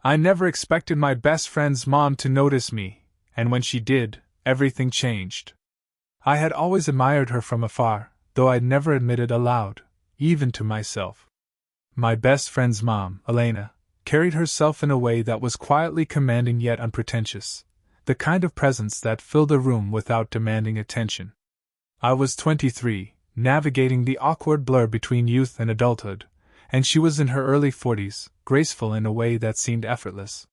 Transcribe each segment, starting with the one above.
I never expected my best friend's mom to notice me, and when she did, everything changed. I had always admired her from afar, though I'd never admitted aloud, even to myself. My best friend's mom, Elena, carried herself in a way that was quietly commanding yet unpretentious, the kind of presence that filled a room without demanding attention. I was 23, navigating the awkward blur between youth and adulthood, and she was in her early 40s, graceful in a way that seemed effortless.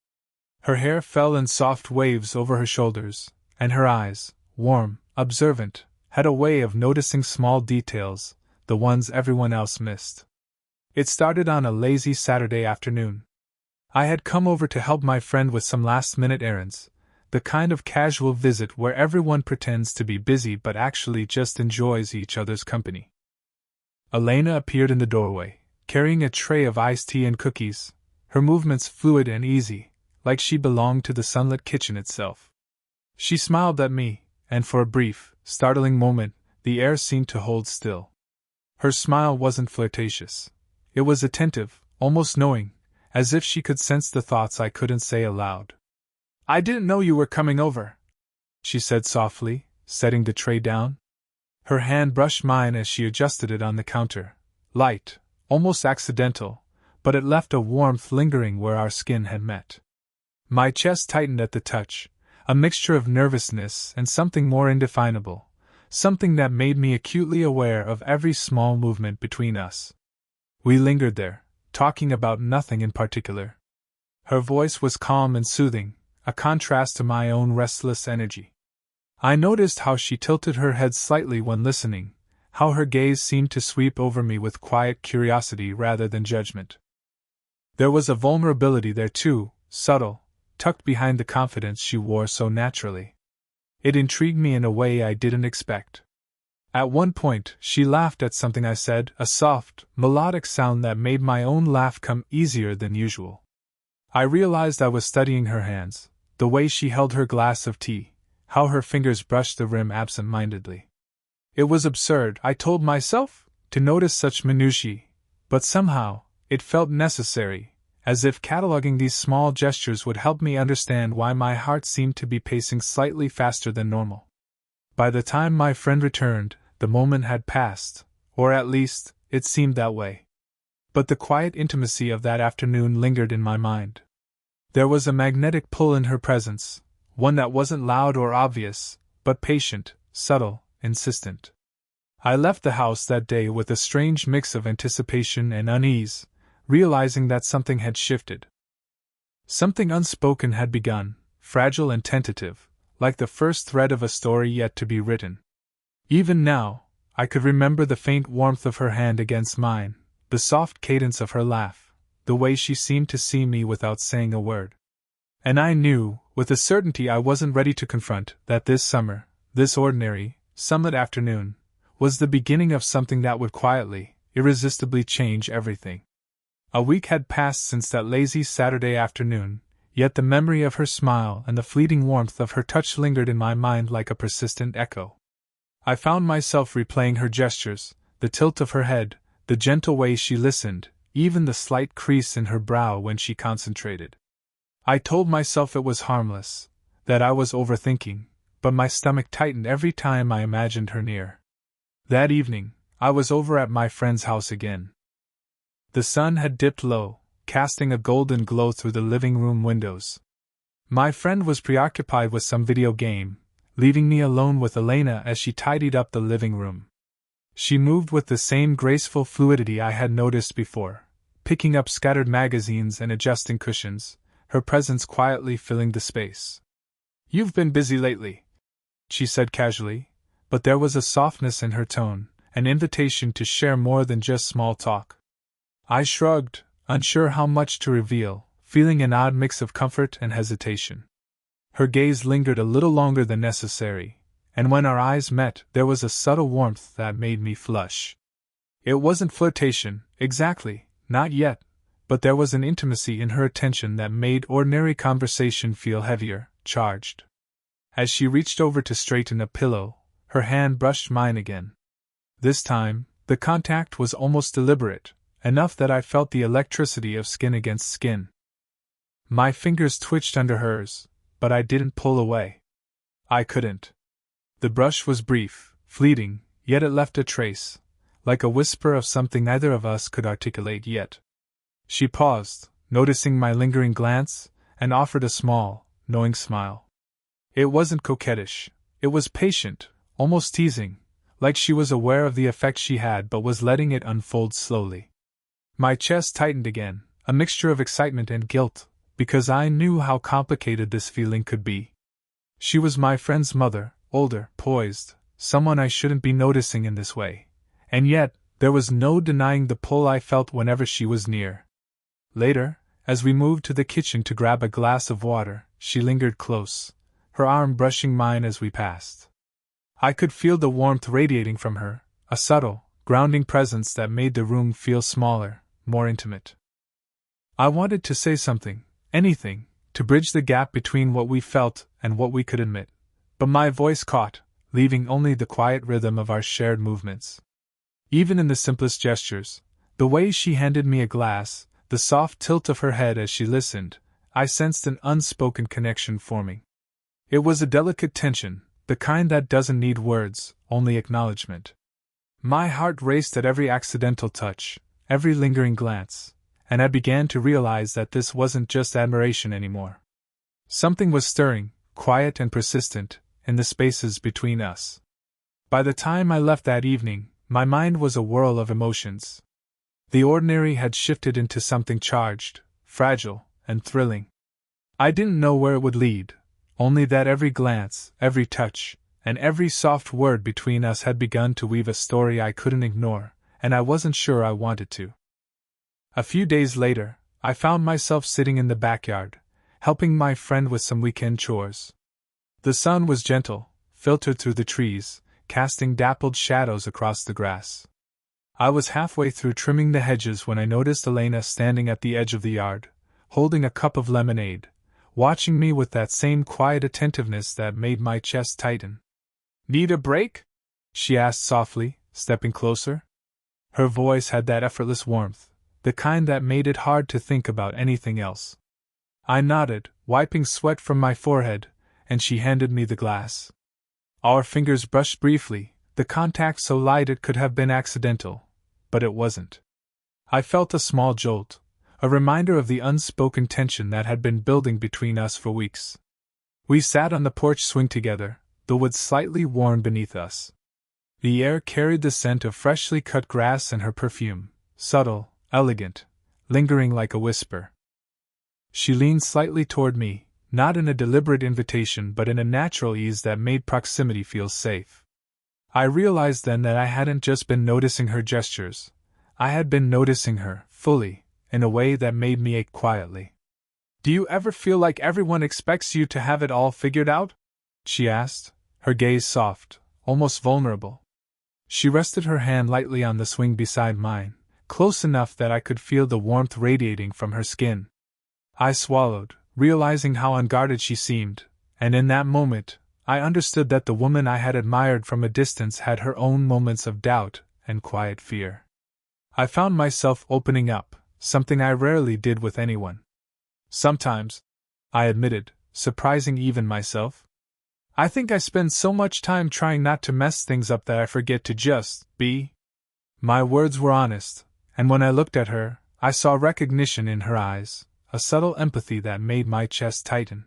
Her hair fell in soft waves over her shoulders, and her eyes, warm, observant, had a way of noticing small details, the ones everyone else missed. It started on a lazy Saturday afternoon. I had come over to help my friend with some last-minute errands, the kind of casual visit where everyone pretends to be busy but actually just enjoys each other's company. Elena appeared in the doorway, carrying a tray of iced tea and cookies, her movements fluid and easy, like she belonged to the sunlit kitchen itself. She smiled at me, and for a brief, startling moment, the air seemed to hold still. Her smile wasn't flirtatious. It was attentive, almost knowing, as if she could sense the thoughts I couldn't say aloud. "I didn't know you were coming over," she said softly, setting the tray down. Her hand brushed mine as she adjusted it on the counter. Light, almost accidental, but it left a warmth lingering where our skin had met. My chest tightened at the touch, a mixture of nervousness and something more indefinable, something that made me acutely aware of every small movement between us. We lingered there, talking about nothing in particular. Her voice was calm and soothing, a contrast to my own restless energy. I noticed how she tilted her head slightly when listening, how her gaze seemed to sweep over me with quiet curiosity rather than judgment. There was a vulnerability there too, subtle, tucked behind the confidence she wore so naturally. It intrigued me in a way I didn't expect. At one point, she laughed at something I said, a soft, melodic sound that made my own laugh come easier than usual. I realized I was studying her hands, the way she held her glass of tea, how her fingers brushed the rim absent-mindedly. It was absurd, I told myself, to notice such minutiae, but somehow, it felt necessary, as if cataloging these small gestures would help me understand why my heart seemed to be pacing slightly faster than normal. By the time my friend returned, the moment had passed, or at least, it seemed that way. But the quiet intimacy of that afternoon lingered in my mind. There was a magnetic pull in her presence, one that wasn't loud or obvious, but patient, subtle, insistent. I left the house that day with a strange mix of anticipation and unease, realizing that something had shifted. Something unspoken had begun, fragile and tentative, like the first thread of a story yet to be written. Even now, I could remember the faint warmth of her hand against mine, the soft cadence of her laugh, the way she seemed to see me without saying a word. And I knew, with a certainty I wasn't ready to confront, that this summer, this ordinary, sunlit afternoon, was the beginning of something that would quietly, irresistibly change everything. A week had passed since that lazy Saturday afternoon, yet the memory of her smile and the fleeting warmth of her touch lingered in my mind like a persistent echo. I found myself replaying her gestures, the tilt of her head, the gentle way she listened, even the slight crease in her brow when she concentrated. I told myself it was harmless, that I was overthinking, but my stomach tightened every time I imagined her near. That evening, I was over at my friend's house again. The sun had dipped low, casting a golden glow through the living room windows. My friend was preoccupied with some video game, leaving me alone with Elena as she tidied up the living room. She moved with the same graceful fluidity I had noticed before, picking up scattered magazines and adjusting cushions, her presence quietly filling the space. "You've been busy lately," she said casually, but there was a softness in her tone, an invitation to share more than just small talk. I shrugged, unsure how much to reveal, feeling an odd mix of comfort and hesitation. Her gaze lingered a little longer than necessary, and when our eyes met, there was a subtle warmth that made me flush. It wasn't flirtation, exactly, not yet, but there was an intimacy in her attention that made ordinary conversation feel heavier, charged. As she reached over to straighten a pillow, her hand brushed mine again. This time, the contact was almost deliberate, enough that I felt the electricity of skin against skin. My fingers twitched under hers, but I didn't pull away. I couldn't. The brush was brief, fleeting, yet it left a trace, like a whisper of something neither of us could articulate yet. She paused, noticing my lingering glance, and offered a small, knowing smile. It wasn't coquettish, it was patient, almost teasing, like she was aware of the effect she had but was letting it unfold slowly. My chest tightened again, a mixture of excitement and guilt, because I knew how complicated this feeling could be. She was my friend's mother, older, poised, someone I shouldn't be noticing in this way, and yet, there was no denying the pull I felt whenever she was near. Later, as we moved to the kitchen to grab a glass of water, she lingered close, her arm brushing mine as we passed. I could feel the warmth radiating from her, a subtle, grounding presence that made the room feel smaller, more intimate. I wanted to say something, anything, to bridge the gap between what we felt and what we could admit, but my voice caught, leaving only the quiet rhythm of our shared movements. Even in the simplest gestures, the way she handed me a glass, the soft tilt of her head as she listened, I sensed an unspoken connection forming. It was a delicate tension, the kind that doesn't need words, only acknowledgement. My heart raced at every accidental touch, every lingering glance, and I began to realize that this wasn't just admiration anymore. Something was stirring, quiet and persistent, in the spaces between us. By the time I left that evening, my mind was a whirl of emotions. The ordinary had shifted into something charged, fragile, and thrilling. I didn't know where it would lead, only that every glance, every touch, and every soft word between us had begun to weave a story I couldn't ignore, and I wasn't sure I wanted to. A few days later, I found myself sitting in the backyard, helping my friend with some weekend chores. The sun was gentle, filtered through the trees, casting dappled shadows across the grass. I was halfway through trimming the hedges when I noticed Elena standing at the edge of the yard, holding a cup of lemonade, watching me with that same quiet attentiveness that made my chest tighten. "Need a break?" she asked softly, stepping closer. Her voice had that effortless warmth, the kind that made it hard to think about anything else. I nodded, wiping sweat from my forehead, and she handed me the glass. Our fingers brushed briefly, the contact so light it could have been accidental, but it wasn't. I felt a small jolt, a reminder of the unspoken tension that had been building between us for weeks. We sat on the porch swing together, the wood slightly worn beneath us. The air carried the scent of freshly cut grass and her perfume, subtle, elegant, lingering like a whisper. She leaned slightly toward me, not in a deliberate invitation but in a natural ease that made proximity feel safe. I realized then that I hadn't just been noticing her gestures, I had been noticing her, fully, in a way that made me ache quietly. "Do you ever feel like everyone expects you to have it all figured out?" she asked, her gaze soft, almost vulnerable. She rested her hand lightly on the swing beside mine, close enough that I could feel the warmth radiating from her skin. I swallowed, realizing how unguarded she seemed, and in that moment, I understood that the woman I had admired from a distance had her own moments of doubt and quiet fear. I found myself opening up, something I rarely did with anyone. "Sometimes," I admitted, surprising even myself. "I think I spend so much time trying not to mess things up that I forget to just be." My words were honest, and when I looked at her, I saw recognition in her eyes, a subtle empathy that made my chest tighten.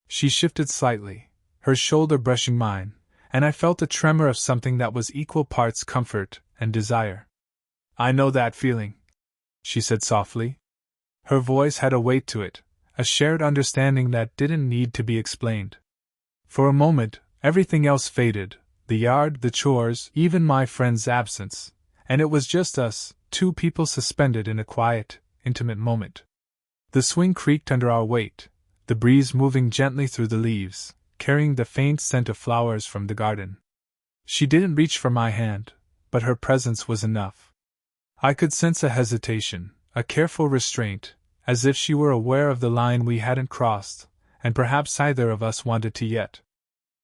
She shifted slightly, her shoulder brushing mine, and I felt a tremor of something that was equal parts comfort and desire. "I know that feeling," she said softly. Her voice had a weight to it, a shared understanding that didn't need to be explained. For a moment, everything else faded, the yard, the chores, even my friend's absence, and it was just us, two people suspended in a quiet, intimate moment. The swing creaked under our weight, the breeze moving gently through the leaves, carrying the faint scent of flowers from the garden. She didn't reach for my hand, but her presence was enough. I could sense a hesitation, a careful restraint, as if she were aware of the line we hadn't crossed, and perhaps either of us wanted to yet.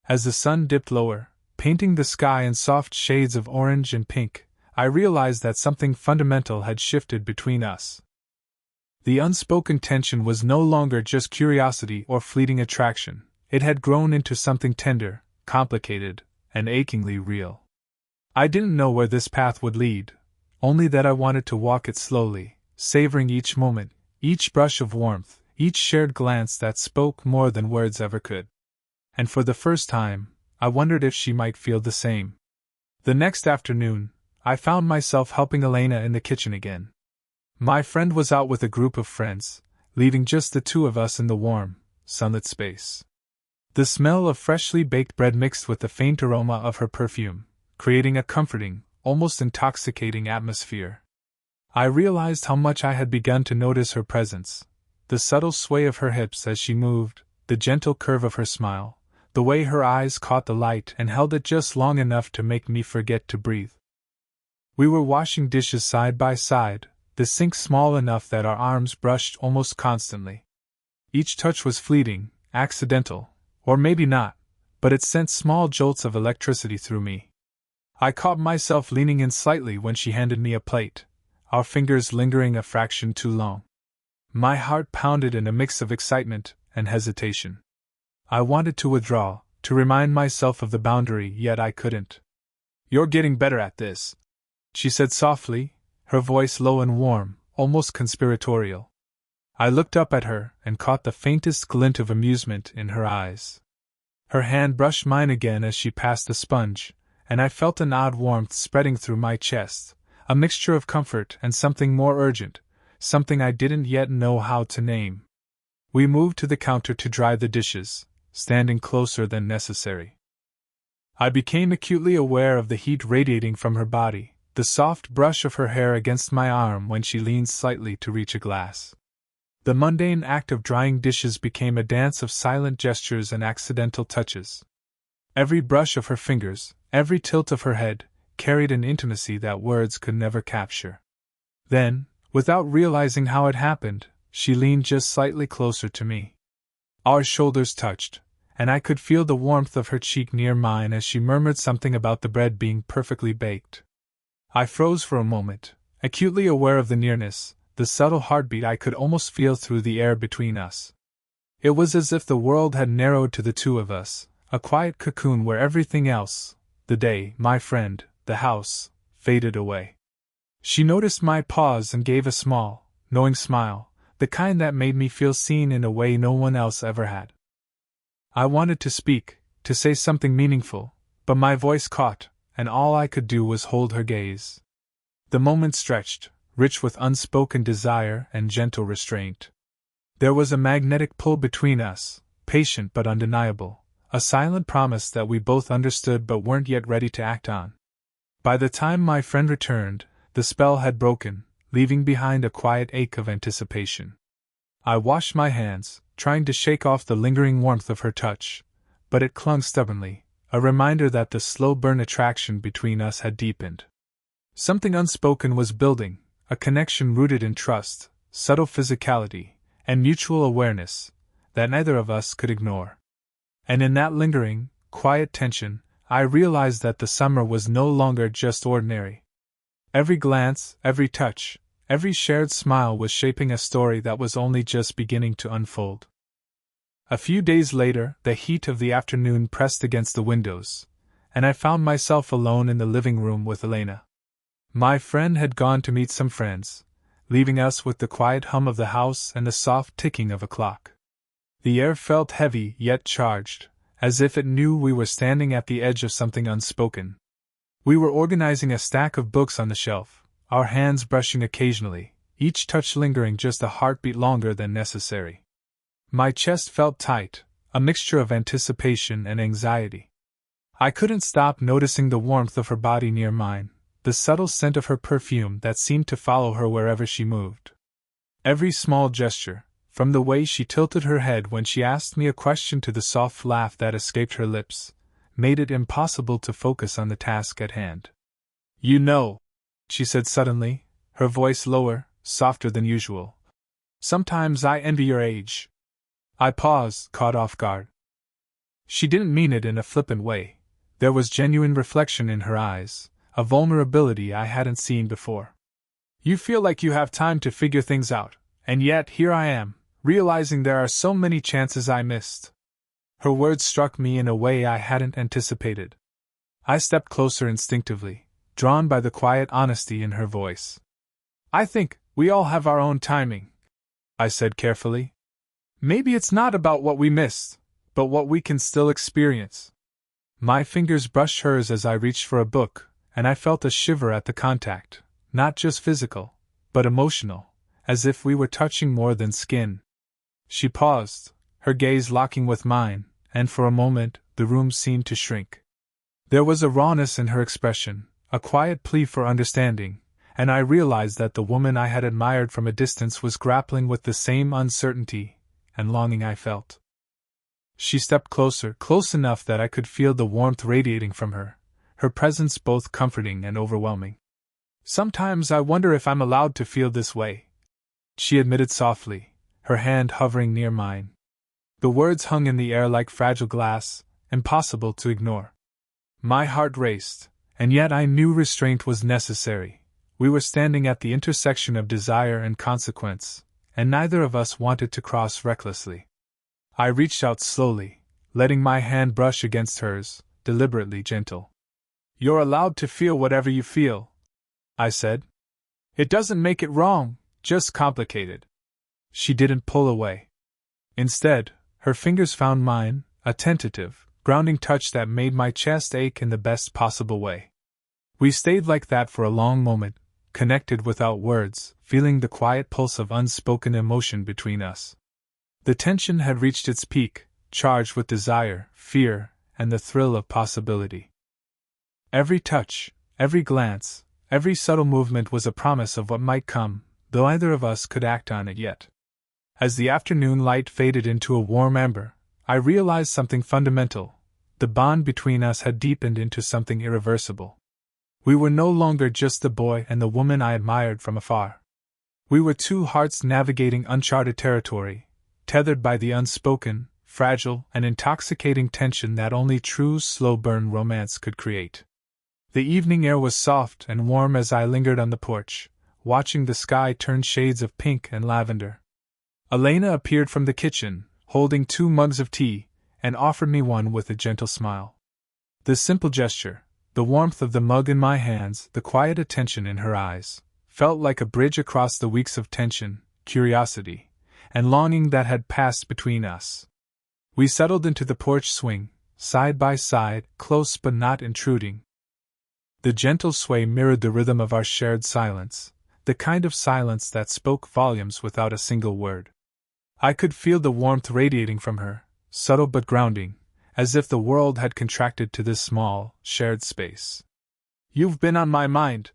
As the sun dipped lower, painting the sky in soft shades of orange and pink, I realized that something fundamental had shifted between us. The unspoken tension was no longer just curiosity or fleeting attraction, it had grown into something tender, complicated, and achingly real. I didn't know where this path would lead, only that I wanted to walk it slowly, savoring each moment, each brush of warmth, each shared glance that spoke more than words ever could. And for the first time, I wondered if she might feel the same. The next afternoon, I found myself helping Elena in the kitchen again. My friend was out with a group of friends, leaving just the two of us in the warm, sunlit space. The smell of freshly baked bread mixed with the faint aroma of her perfume, creating a comforting, almost intoxicating atmosphere. I realized how much I had begun to notice her presence, the subtle sway of her hips as she moved, the gentle curve of her smile, the way her eyes caught the light and held it just long enough to make me forget to breathe. We were washing dishes side by side, the sink small enough that our arms brushed almost constantly. Each touch was fleeting, accidental, or maybe not, but it sent small jolts of electricity through me. I caught myself leaning in slightly when she handed me a plate, our fingers lingering a fraction too long. My heart pounded in a mix of excitement and hesitation. I wanted to withdraw, to remind myself of the boundary, yet I couldn't. "You're getting better at this," she said softly, her voice low and warm, almost conspiratorial. I looked up at her and caught the faintest glint of amusement in her eyes. Her hand brushed mine again as she passed the sponge, and I felt an odd warmth spreading through my chest, a mixture of comfort and something more urgent, something I didn't yet know how to name. We moved to the counter to dry the dishes, standing closer than necessary. I became acutely aware of the heat radiating from her body, the soft brush of her hair against my arm when she leaned slightly to reach a glass. The mundane act of drying dishes became a dance of silent gestures and accidental touches. Every brush of her fingers, every tilt of her head, carried an intimacy that words could never capture. Then, without realizing how it happened, she leaned just slightly closer to me. Our shoulders touched, and I could feel the warmth of her cheek near mine as she murmured something about the bread being perfectly baked. I froze for a moment, acutely aware of the nearness, the subtle heartbeat I could almost feel through the air between us. It was as if the world had narrowed to the two of us, a quiet cocoon where everything else, the day, my friend, the house, faded away. She noticed my pause and gave a small, knowing smile, the kind that made me feel seen in a way no one else ever had. I wanted to speak, to say something meaningful, but my voice caught, and all I could do was hold her gaze. The moment stretched, rich with unspoken desire and gentle restraint. There was a magnetic pull between us, patient but undeniable, a silent promise that we both understood but weren't yet ready to act on. By the time my friend returned, the spell had broken, leaving behind a quiet ache of anticipation. I washed my hands, trying to shake off the lingering warmth of her touch, but it clung stubbornly, a reminder that the slow burn attraction between us had deepened. Something unspoken was building, a connection rooted in trust, subtle physicality, and mutual awareness, that neither of us could ignore. And in that lingering, quiet tension, I realized that the summer was no longer just ordinary. Every glance, every touch, every shared smile was shaping a story that was only just beginning to unfold. A few days later, the heat of the afternoon pressed against the windows, and I found myself alone in the living room with Elena. My friend had gone to meet some friends, leaving us with the quiet hum of the house and the soft ticking of a clock. The air felt heavy yet charged, as if it knew we were standing at the edge of something unspoken. We were organizing a stack of books on the shelf, our hands brushing occasionally, each touch lingering just a heartbeat longer than necessary. My chest felt tight, a mixture of anticipation and anxiety. I couldn't stop noticing the warmth of her body near mine, the subtle scent of her perfume that seemed to follow her wherever she moved. Every small gesture, from the way she tilted her head when she asked me a question to the soft laugh that escaped her lips, made it impossible to focus on the task at hand. "You know," she said suddenly, her voice lower, softer than usual, "sometimes I envy your age." I paused, caught off guard. She didn't mean it in a flippant way. There was genuine reflection in her eyes, a vulnerability I hadn't seen before. "You feel like you have time to figure things out, And yet here I am, realizing there are so many chances I missed. Her words struck me in a way I hadn't anticipated. I stepped closer instinctively, drawn by the quiet honesty in her voice. I think we all have our own timing, I said carefully. Maybe it's not about what we missed, but what we can still experience. My fingers brushed hers as I reached for a book, and I felt a shiver at the contact, not just physical, but emotional, as if we were touching more than skin. She paused, her gaze locking with mine, and for a moment the room seemed to shrink. There was a rawness in her expression, a quiet plea for understanding, and I realized that the woman I had admired from a distance was grappling with the same uncertainty and longing I felt. She stepped closer, close enough that I could feel the warmth radiating from her, her presence both comforting and overwhelming. Sometimes I wonder if I'm allowed to feel this way, she admitted softly, her hand hovering near mine. The words hung in the air like fragile glass, impossible to ignore. My heart raced, and yet I knew restraint was necessary. We were standing at the intersection of desire and consequence, and neither of us wanted to cross recklessly. I reached out slowly, letting my hand brush against hers, deliberately gentle. You're allowed to feel whatever you feel, I said. It doesn't make it wrong, just complicated. She didn't pull away. Instead, her fingers found mine, a tentative, grounding touch that made my chest ache in the best possible way. We stayed like that for a long moment, connected without words, feeling the quiet pulse of unspoken emotion between us. The tension had reached its peak, charged with desire, fear, and the thrill of possibility. Every touch, every glance, every subtle movement was a promise of what might come, though neither of us could act on it yet. As the afternoon light faded into a warm ember, I realized something fundamental. The bond between us had deepened into something irreversible. We were no longer just the boy and the woman I admired from afar. We were two hearts navigating uncharted territory, tethered by the unspoken, fragile, and intoxicating tension that only true slow-burn romance could create. The evening air was soft and warm as I lingered on the porch, watching the sky turn shades of pink and lavender. Elena appeared from the kitchen, holding 2 mugs of tea, and offered me one with a gentle smile. The simple gesture, the warmth of the mug in my hands, the quiet attention in her eyes, felt like a bridge across the weeks of tension, curiosity, and longing that had passed between us. We settled into the porch swing, side by side, close but not intruding. The gentle sway mirrored the rhythm of our shared silence, the kind of silence that spoke volumes without a single word. I could feel the warmth radiating from her, subtle but grounding, as if the world had contracted to this small, shared space. You've been on my mind,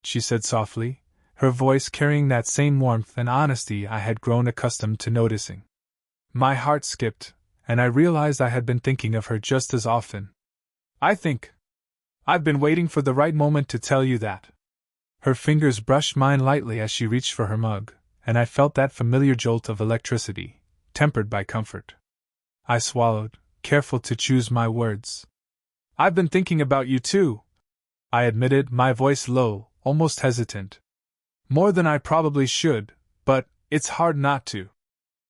she said softly, her voice carrying that same warmth and honesty I had grown accustomed to noticing. My heart skipped, and I realized I had been thinking of her just as often. I've been waiting for the right moment to tell you that. Her fingers brushed mine lightly as she reached for her mug, and I felt that familiar jolt of electricity, tempered by comfort. I swallowed, careful to choose my words. I've been thinking about you too, I admitted, my voice low, almost hesitant. More than I probably should, but it's hard not to.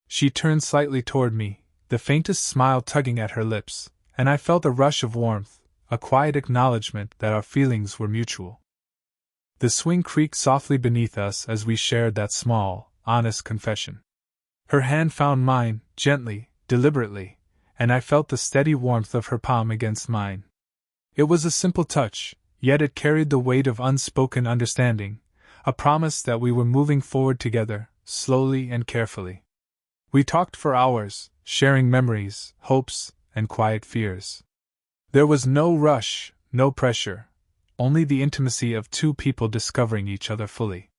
She turned slightly toward me, the faintest smile tugging at her lips, and I felt a rush of warmth, a quiet acknowledgement that our feelings were mutual. The swing creaked softly beneath us as we shared that small, honest confession. Her hand found mine, gently, deliberately, and I felt the steady warmth of her palm against mine. It was a simple touch, yet it carried the weight of unspoken understanding, a promise that we were moving forward together, slowly and carefully. We talked for hours, sharing memories, hopes, and quiet fears. There was no rush, no pressure, only the intimacy of two people discovering each other fully.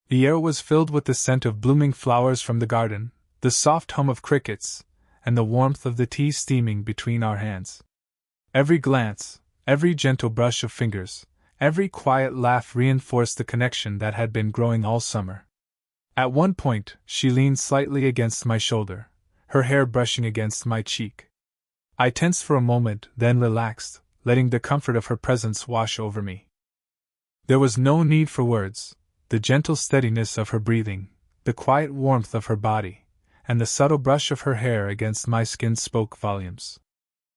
The air was filled with the scent of blooming flowers from the garden, the soft hum of crickets, and the warmth of the tea steaming between our hands. Every glance, every gentle brush of fingers, every quiet laugh reinforced the connection that had been growing all summer. At one point, she leaned slightly against my shoulder, her hair brushing against my cheek. I tensed for a moment, then relaxed, letting the comfort of her presence wash over me. There was no need for words. The gentle steadiness of her breathing, the quiet warmth of her body, and the subtle brush of her hair against my skin spoke volumes.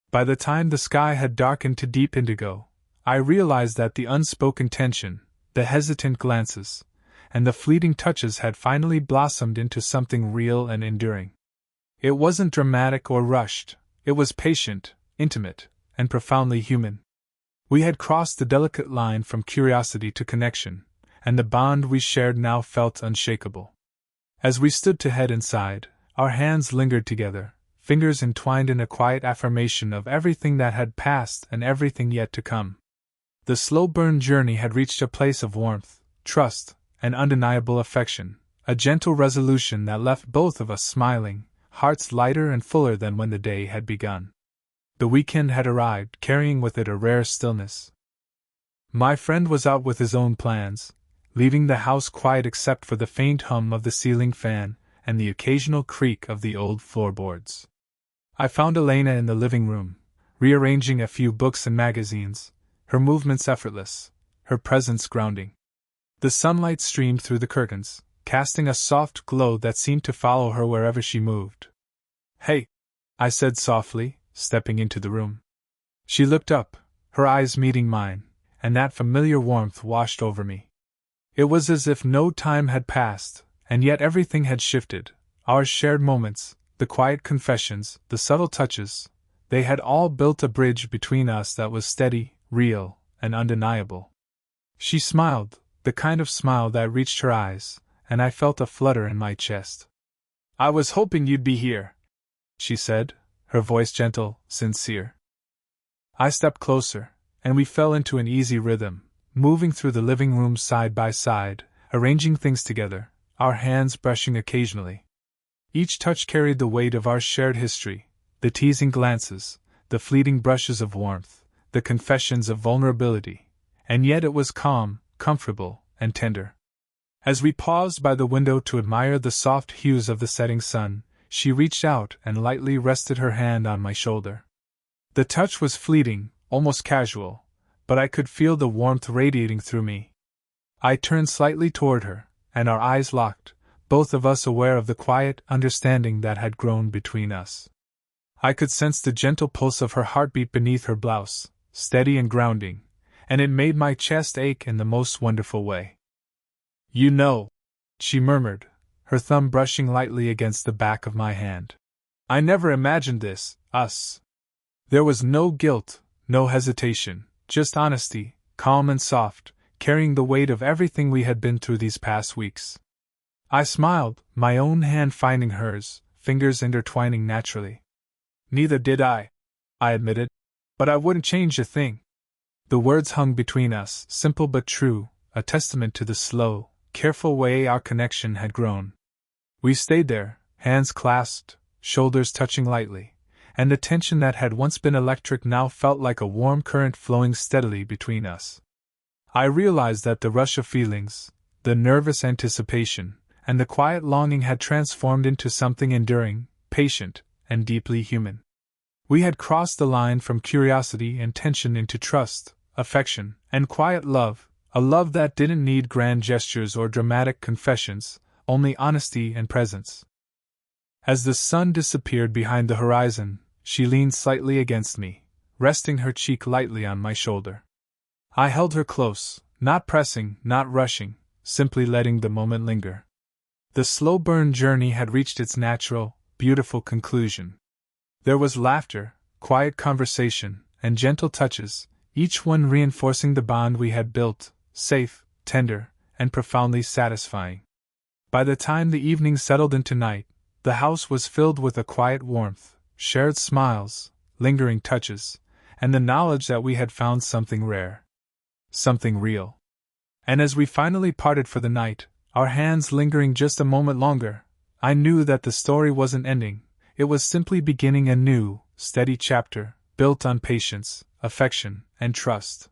By the time the sky had darkened to deep indigo, I realized that the unspoken tension, the hesitant glances, and the fleeting touches had finally blossomed into something real and enduring. It wasn't dramatic or rushed, it was patient, intimate, and profoundly human. We had crossed the delicate line from curiosity to connection, and the bond we shared now felt unshakable. As we stood to head inside, our hands lingered together, fingers entwined in a quiet affirmation of everything that had passed and everything yet to come. The slow-burn journey had reached a place of warmth, trust, and undeniable affection, a gentle resolution that left both of us smiling, hearts lighter and fuller than when the day had begun. The weekend had arrived, carrying with it a rare stillness. My friend was out with his own plans, leaving the house quiet except for the faint hum of the ceiling fan and the occasional creak of the old floorboards. I found Elena in the living room, rearranging a few books and magazines, her movements effortless, her presence grounding. The sunlight streamed through the curtains, casting a soft glow that seemed to follow her wherever she moved. "Hey," I said softly, stepping into the room. She looked up, her eyes meeting mine, and that familiar warmth washed over me. It was as if no time had passed, and yet everything had shifted. Our shared moments, the quiet confessions, the subtle touches, they had all built a bridge between us that was steady, real, and undeniable. She smiled, the kind of smile that reached her eyes, and I felt a flutter in my chest. "I was hoping you'd be here," she said, her voice gentle, sincere. I stepped closer, and we fell into an easy rhythm, moving through the living room side by side, arranging things together, our hands brushing occasionally. Each touch carried the weight of our shared history, the teasing glances, the fleeting brushes of warmth, the confessions of vulnerability, and yet it was calm, comfortable, and tender. As we paused by the window to admire the soft hues of the setting sun, she reached out and lightly rested her hand on my shoulder. The touch was fleeting, almost casual, but I could feel the warmth radiating through me. I turned slightly toward her, and our eyes locked, both of us aware of the quiet understanding that had grown between us. I could sense the gentle pulse of her heartbeat beneath her blouse, steady and grounding, and it made my chest ache in the most wonderful way. "You know," she murmured, her thumb brushing lightly against the back of my hand. "I never imagined this, us." There was no guilt, no hesitation, just honesty, calm and soft, carrying the weight of everything we had been through these past weeks. I smiled, my own hand finding hers, fingers intertwining naturally. "Neither did I admitted, "but I wouldn't change a thing." The words hung between us, simple but true, a testament to the slow, careful way our connection had grown. We stayed there, hands clasped, shoulders touching lightly, and the tension that had once been electric now felt like a warm current flowing steadily between us. I realized that the rush of feelings, the nervous anticipation, and the quiet longing had transformed into something enduring, patient, and deeply human. We had crossed the line from curiosity and tension into trust, affection, and quiet love, a love that didn't need grand gestures or dramatic confessions, only honesty and presence. As the sun disappeared behind the horizon, she leaned slightly against me, resting her cheek lightly on my shoulder. I held her close, not pressing, not rushing, simply letting the moment linger. The slow-burn journey had reached its natural, beautiful conclusion. There was laughter, quiet conversation, and gentle touches, each one reinforcing the bond we had built, safe, tender, and profoundly satisfying. By the time the evening settled into night, the house was filled with a quiet warmth, shared smiles, lingering touches, and the knowledge that we had found something rare. Something real. And as we finally parted for the night, our hands lingering just a moment longer, I knew that the story wasn't ending, it was simply beginning a new, steady chapter, built on patience, affection, and trust.